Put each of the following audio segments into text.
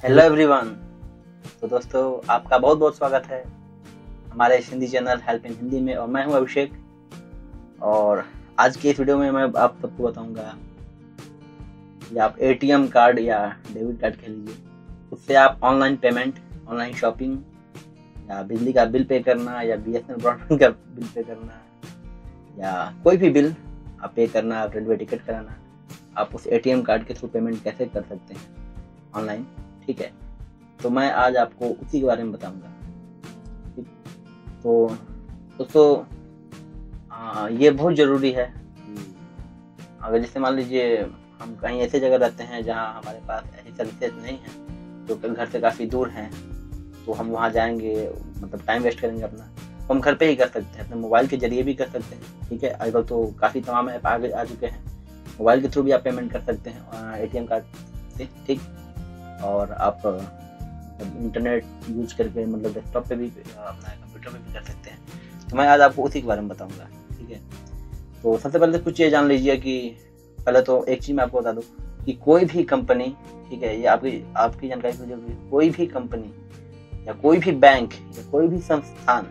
Hello everyone. तो दोस्तों, आपका बहुत बहुत स्वागत है हमारे इस Hindi channel help in Hindi में। और मैं हूं अभिषेक। और आज के इस वीडियो में मैं आप सबको बताऊंगा कि आप एटीएम कार्ड या डेबिट कार्ड कह लीजिए, उससे आप ऑनलाइन पेमेंट, ऑनलाइन शॉपिंग या बिजली का बिल पे करना या बीएसएनएल ब्रॉडबैंड का बिल पे करना या कोई भी बिल आप पे करना, रेलवे टिकट कराना, आप उस एटीएम कार्ड के थ्रू पेमेंट कैसे कर सकते हैं ऑनलाइन। ठीक है, तो मैं आज आपको उसी के बारे में बताऊंगा। तो दोस्तों, ये बहुत ज़रूरी है। अगर जैसे मान लीजिए हम कहीं ऐसी जगह रहते हैं जहां हमारे पास ऐसी सर्विसेज नहीं है, जो घर से काफ़ी दूर हैं, तो हम वहां जाएंगे, मतलब टाइम वेस्ट करेंगे अपना। तो हम घर पे ही कर सकते हैं, अपने मोबाइल के जरिए भी कर सकते हैं। ठीक है, आजकल तो काफ़ी तमाम ऐप आगे आ चुके हैं, मोबाइल के थ्रू भी आप पेमेंट कर सकते हैं एटीएम कार्ड से। ठीक, और आप इंटरनेट यूज करके मतलब डेस्कटॉप पे भी, अपना कंप्यूटर पे भी कर सकते हैं। तो मैं आज आपको उसी के बारे में बताऊंगा। ठीक है, तो सबसे पहले कुछ ये जान लीजिए कि पहले तो एक चीज़ मैं आपको बता दूं कि कोई भी कंपनी, ठीक है, ये आपकी जानकारी को जरूरी, कोई भी कंपनी या कोई भी बैंक या कोई भी संस्थान,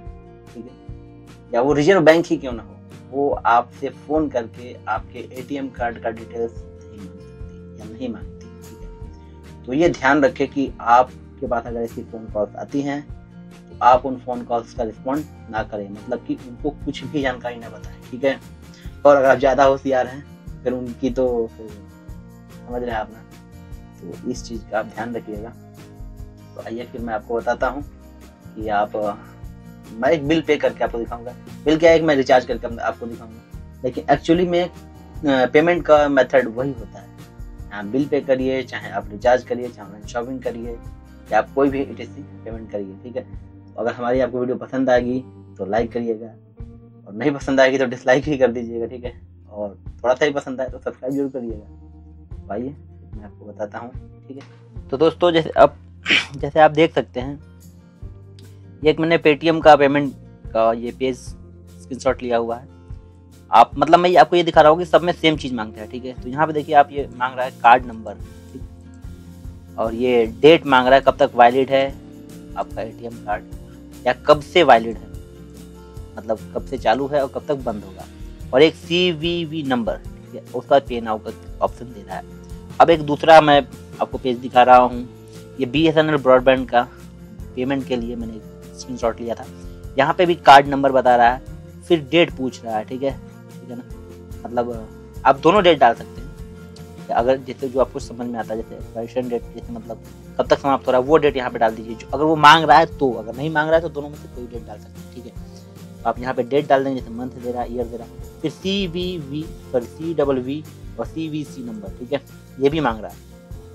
ठीक है, या वो रिजर्व बैंक ही क्यों ना हो, वो आपसे फ़ोन करके आपके एटीएम कार्ड का डिटेल्स नहीं मांग सकती या नहीं मांगती। ठीक है, तो ये ध्यान रखें कि आपके पास अगर ऐसी फ़ोन कॉल्स आती हैं तो आप उन फ़ोन कॉल्स का रिस्पॉन्ड ना करें, मतलब कि उनको कुछ भी जानकारी ना बताएं। ठीक है, और अगर आप ज़्यादा होशियार हैं फिर उनकी तो फिर समझ रहे हैं आप ना, तो इस चीज़ का आप ध्यान रखिएगा। तो आइए फिर मैं आपको बताता हूँ कि मैं एक बिल पे करके आपको दिखाऊंगा। बिल क्या है, एक मैं रिचार्ज करके आपको दिखाऊंगा, लेकिन एक्चुअली में पेमेंट का मेथड वही होता है। आप बिल पे करिए, चाहे आप रिचार्ज करिए, चाहे ऑनलाइन शॉपिंग करिए, या आप कोई भी ETC पेमेंट करिए। ठीक है, तो अगर हमारी आपको वीडियो पसंद आएगी तो लाइक करिएगा, और नहीं पसंद आएगी तो डिसलाइक भी कर दीजिएगा। ठीक है, और थोड़ा सा ही पसंद आए तो सब्सक्राइब जरूर करिएगा। आइए मैं आपको बताता हूँ। ठीक है, तो दोस्तों, जैसे आप देख सकते हैं, ये एक मैंने पेटीएम का पेमेंट का ये पेज स्क्रीनशॉट लिया हुआ है। आप मतलब मैं आपको ये दिखा रहा हूँ कि सब में सेम चीज़ मांगता है। ठीक है, तो यहाँ पे देखिए, आप ये मांग रहा है कार्ड नंबर, ठीक, और ये डेट मांग रहा है कब तक वैलिड है आपका एटीएम कार्ड, या कब से वैलिड है, मतलब कब से चालू है और कब तक बंद होगा, और एक CVV नंबर, ठीक है, उसका पे नाउ का ऑप्शन दे रहा है। अब एक दूसरा मैं आपको पेज दिखा रहा हूँ, ये BSNL ब्रॉडबैंड का पेमेंट के लिए मैंने स्क्रीनशॉट लिया था। यहाँ पे भी कार्ड नंबर बता रहा है, फिर डेट पूछ रहा है। ठीक है ना, मतलब आप दोनों डेट डाल सकते हैं, अगर जैसे जो आपको समझ में आता है, जैसे एक्सपायरेशन डेट, जैसे मतलब कब तक समाप्त हो रहा है, वो डेट यहाँ पे डाल दीजिए। अगर वो मांग रहा है तो, अगर नहीं मांग रहा है तो दोनों में से कोई डेट डाल सकते हैं। ठीक है, तो आप यहाँ पे डेट डाल देंगे, जैसे मंथ दे रहा है, ईयर दे रहा है, फिर CVV और CVC नंबर। ठीक है, ये भी मांग रहा है,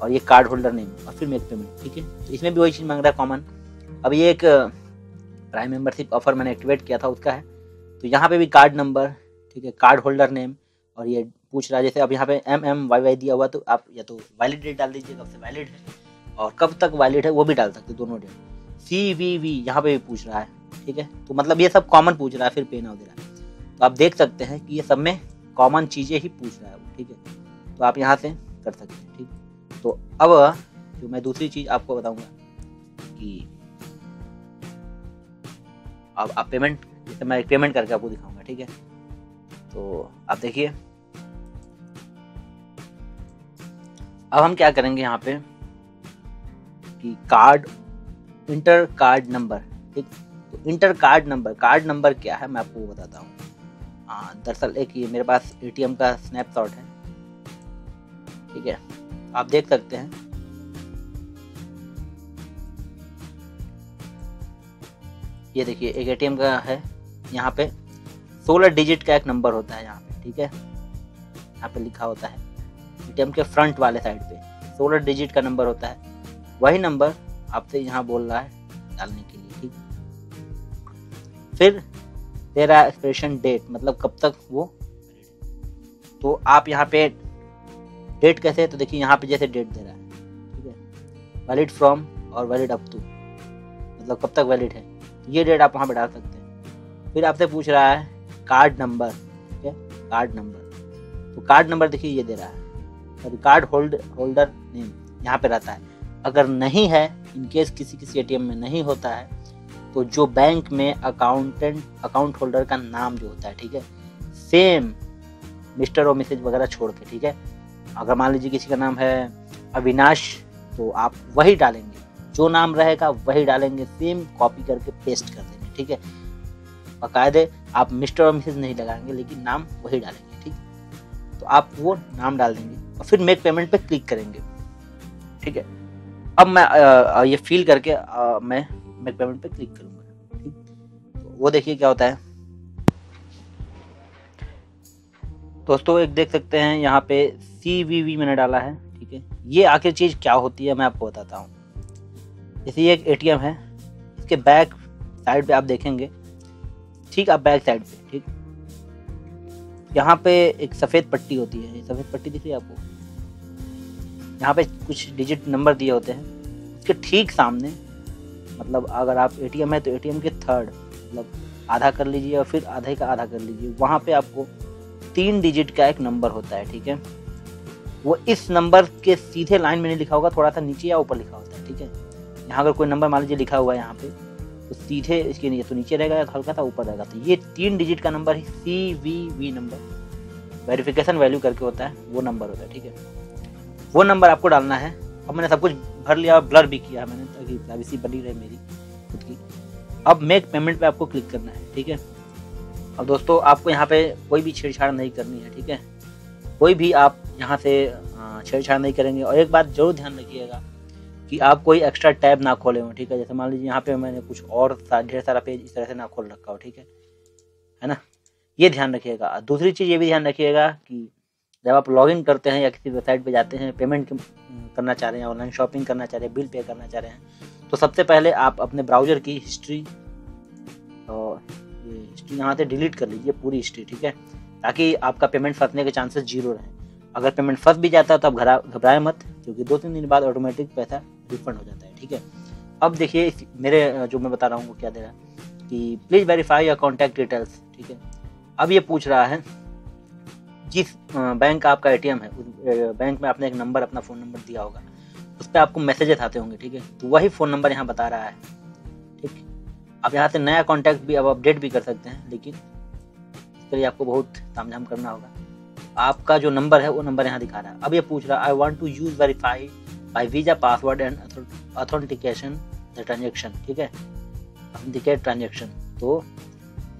और ये कार्ड होल्डर नेम, और फिर मेक पेमेंट। ठीक है, तो इसमें भी वही चीज़ मांग रहा है कॉमन। अब ये एक प्राइम मेंबरशिप ऑफर मैंने एक्टिवेट किया था, उसका है। तो यहाँ पे भी कार्ड नंबर, ठीक है, कार्ड होल्डर नेम, और ये पूछ रहा है, जैसे अब यहाँ पे MMYY दिया हुआ, तो आप या तो वैलिड डेट डाल दीजिए, कब से वैलिड है, और कब तक वैलिड है वो भी डाल सकते, दोनों डेट। CVV यहाँ पे भी पूछ रहा है। ठीक है, तो मतलब ये सब कॉमन पूछ रहा है, फिर पे नाउ दे रहा है। तो आप देख सकते हैं कि ये सब में कॉमन चीज़ें ही पूछ रहा है वो। ठीक है, तो आप यहाँ से कर सकते हैं। ठीक, तो अब जो मैं दूसरी चीज़ आपको बताऊँगा कि अब आप पेमेंट, जैसे मैं पेमेंट करके आपको दिखाऊंगा। ठीक है, तो आप देखिए, अब हम क्या करेंगे यहाँ पे कि इंटर कार्ड नंबर। ठीक, तो इंटर कार्ड नंबर क्या है मैं आपको बताता हूँ। दरअसल एक ये मेरे पास एटीएम का स्नैपशॉट है। ठीक है, आप देख सकते हैं, ये देखिए एक एटीएम का है, यहाँ पे 16 डिजिट का एक नंबर होता है यहाँ पे। ठीक है, यहाँ पे लिखा होता है एटीएम के फ्रंट वाले साइड पे 16 डिजिट का नंबर होता है। वही नंबर आपसे यहाँ बोल रहा है डालने के लिए। ठीक, फिर तेरा एक्सपायरेशन डेट, मतलब कब तक वो, तो आप यहाँ पे डेट कैसे है, तो देखिए यहाँ पे जैसे डेट दे रहा है, ठीक है, वैलिड फ्रॉम और वैलिड अप टू, मतलब कब तक वैलिड है, ये डेट आप वहाँ पे डाल सकते हैं। फिर आपसे पूछ रहा है कार्ड नंबर। ठीक है, कार्ड नंबर, तो कार्ड नंबर देखिए ये दे रहा है, कार्ड होल्डर नेम यहाँ पे रहता है, अगर नहीं है, इनकेस किसी एटीएम में नहीं होता है, तो जो बैंक में अकाउंट होल्डर का नाम जो होता है, ठीक है, सेम मिस्टर और मिसेज वगैरह छोड़ के, ठीक है। अगर मान लीजिए किसी का नाम है अविनाश, तो आप वही डालेंगे, जो नाम रहेगा वही डालेंगे, सेम कॉपी करके पेस्ट कर देंगे, ठीक है। बाकायदे आप मिस्टर और मिसेज नहीं लगाएंगे, लेकिन नाम वही डालेंगे, ठीक। तो आप वो नाम डाल देंगे और फिर मेक पेमेंट पे क्लिक करेंगे, ठीक है। अब मैं ये फील करके मैं मेक पेमेंट पे क्लिक करूंगा, ठीक। तो वो देखिए क्या होता है दोस्तों, एक देख सकते हैं यहाँ पे CVV मैंने डाला है, ठीक है। ये आखिर चीज़ क्या होती है मैं आपको बताता हूँ। जैसे ये एक एटीएम है, इसके बैक साइड पे आप देखेंगे, ठीक, आप बैक साइड पे, ठीक, यहाँ पे एक सफ़ेद पट्टी होती है, ये सफ़ेद पट्टी दिख रही है आपको, यहाँ पे कुछ डिजिट नंबर दिए होते हैं। इसके ठीक सामने, मतलब अगर आप एटीएम है तो एटीएम के थर्ड, मतलब आधा कर लीजिए और फिर आधे का आधा कर लीजिए, वहाँ पे आपको 3 डिजिट का एक नंबर होता है, ठीक है। वो इस नंबर के सीधे लाइन में नहीं लिखा होगा, थोड़ा सा नीचे या ऊपर लिखा होता है, ठीक है। यहाँ अगर कोई नंबर मान लीजिए लिखा हुआ है यहाँ पे, तो सीधे इसके नीचे तो नीचे रहेगा या हल्का सा ऊपर रहेगा, तो ये 3 डिजिट का नंबर ही CVV नंबर, वेरिफिकेशन वैल्यू करके होता है, वो नंबर होता है, ठीक है। वो नंबर आपको डालना है। अब मैंने सब कुछ भर लिया और ब्लर भी किया मैंने, ताकि प्राइवेसी बनी रहे मेरी खुद की। अब मेक पेमेंट पे आपको क्लिक करना है, ठीक है। अब दोस्तों आपको यहाँ पे कोई भी छेड़छाड़ नहीं करनी है, ठीक है। कोई भी आप यहाँ से छेड़छाड़ नहीं करेंगे। और एक बात जरूर ध्यान रखिएगा कि आप कोई एक्स्ट्रा टैब ना खोले हो, ठीक है। जैसे मान लीजिए यहाँ पे मैंने कुछ और ढेर सारा पेज इस तरह से ना खोल रखा हो, ठीक है ना, ये ध्यान रखिएगा। दूसरी चीज़ ये भी ध्यान रखिएगा कि जब आप लॉगिन करते हैं या किसी वेबसाइट पे जाते हैं, पेमेंट करना चाह रहे हैं, ऑनलाइन शॉपिंग करना चाह रहे हैं, बिल पे करना चाह रहे हैं, तो सबसे पहले आप अपने ब्राउज़र की हिस्ट्री और ये हिस्ट्री यहाँ से डिलीट कर लीजिए, पूरी हिस्ट्री, ठीक है, ताकि आपका पेमेंट फंसने के चांसेस 0 रहें। अगर पेमेंट फंस भी जाता है तो आप घबराए मत, क्योंकि 2-3 दिन बाद ऑटोमेटिक पैसा रिफंड हो जाता है, ठीक है। अब देखिए मेरे जो मैं बता रहा हूँ वो क्या दे रहा है कि please verify your contact details, ठीक है। अब ये पूछ रहा है जिस बैंक का आपका एटीएम है, उस बैंक में आपने एक नंबर, अपना फ़ोन नंबर दिया होगा, उस पर आपको मैसेजेस आते होंगे, ठीक है। तो वही फ़ोन नंबर यहाँ बता रहा है, ठीक। आप यहाँ से नया कॉन्टैक्ट भी अब अपडेट भी कर सकते हैं, लेकिन इसके लिए आपको बहुत तामझाम करना होगा। आपका जो नंबर है वो नंबर यहाँ दिखा रहा है। अब ये पूछ रहा है I want to use verify by Visa password and authentication the transaction, ठीक है, ऑथेंटिकेट ट्रांजेक्शन। तो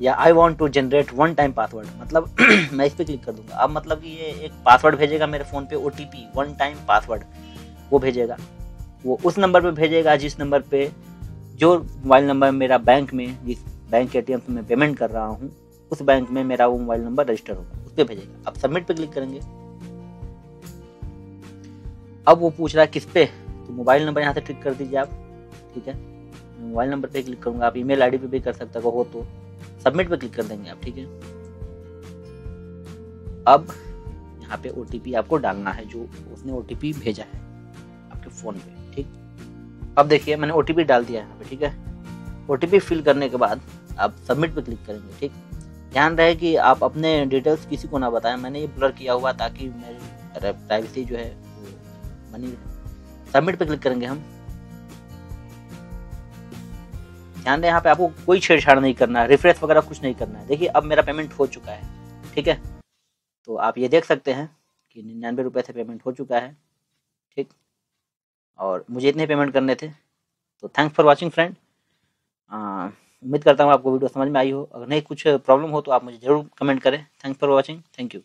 या I want to generate one time password, मतलब मैं इस पर क्लिक कर दूंगा। अब मतलब कि ये एक पासवर्ड भेजेगा मेरे फ़ोन पे, OTP, वन टाइम पासवर्ड वो भेजेगा। वो उस नंबर पे भेजेगा जिस नंबर पे, जो मोबाइल नंबर मेरा बैंक में, जिस बैंक के एटीएम से मैं पेमेंट कर रहा हूँ, उस बैंक में मेरा वो मोबाइल नंबर रजिस्टर होगा, उस पर भेजेगा। अब सबमिट पे क्लिक करेंगे। अब वो पूछ रहा है किस पे, तो मोबाइल नंबर यहाँ से टिक कर दीजिए आप, ठीक है। मोबाइल नंबर पे क्लिक करूँगा, आप ईमेल आईडी पे भी कर सकते हो तो सबमिट पे क्लिक कर देंगे आप, ठीक है। अब यहाँ पे OTP आपको डालना है, जो उसने OTP भेजा है आपके फ़ोन पे, ठीक। अब देखिए मैंने OTP डाल दिया है यहाँ पे, ठीक है। OTP फिल करने के बाद आप सबमिट पे क्लिक करेंगे, ठीक। ध्यान रहे कि आप अपने डिटेल्स किसी को ना बताएं, मैंने ये ब्लर किया हुआ ताकि मेरी प्राइवेसी जो है वो बनी रहे। सबमिट पे क्लिक करेंगे हम। ध्यान दें यहाँ पे आपको कोई छेड़छाड़ नहीं करना है, रिफ्रेश वगैरह कुछ नहीं करना है। देखिए अब मेरा पेमेंट हो चुका है, ठीक है। तो आप ये देख सकते हैं कि 99 रुपये से पेमेंट हो चुका है, ठीक। और मुझे इतने पेमेंट करने थे। तो थैंक्स फॉर वॉचिंग फ्रेंड। उम्मीद करता हूँ आपको वीडियो समझ में आई हो। अगर नहीं कुछ प्रॉब्लम हो तो आप मुझे ज़रूर कमेंट करें। Thanks for watching, thank you.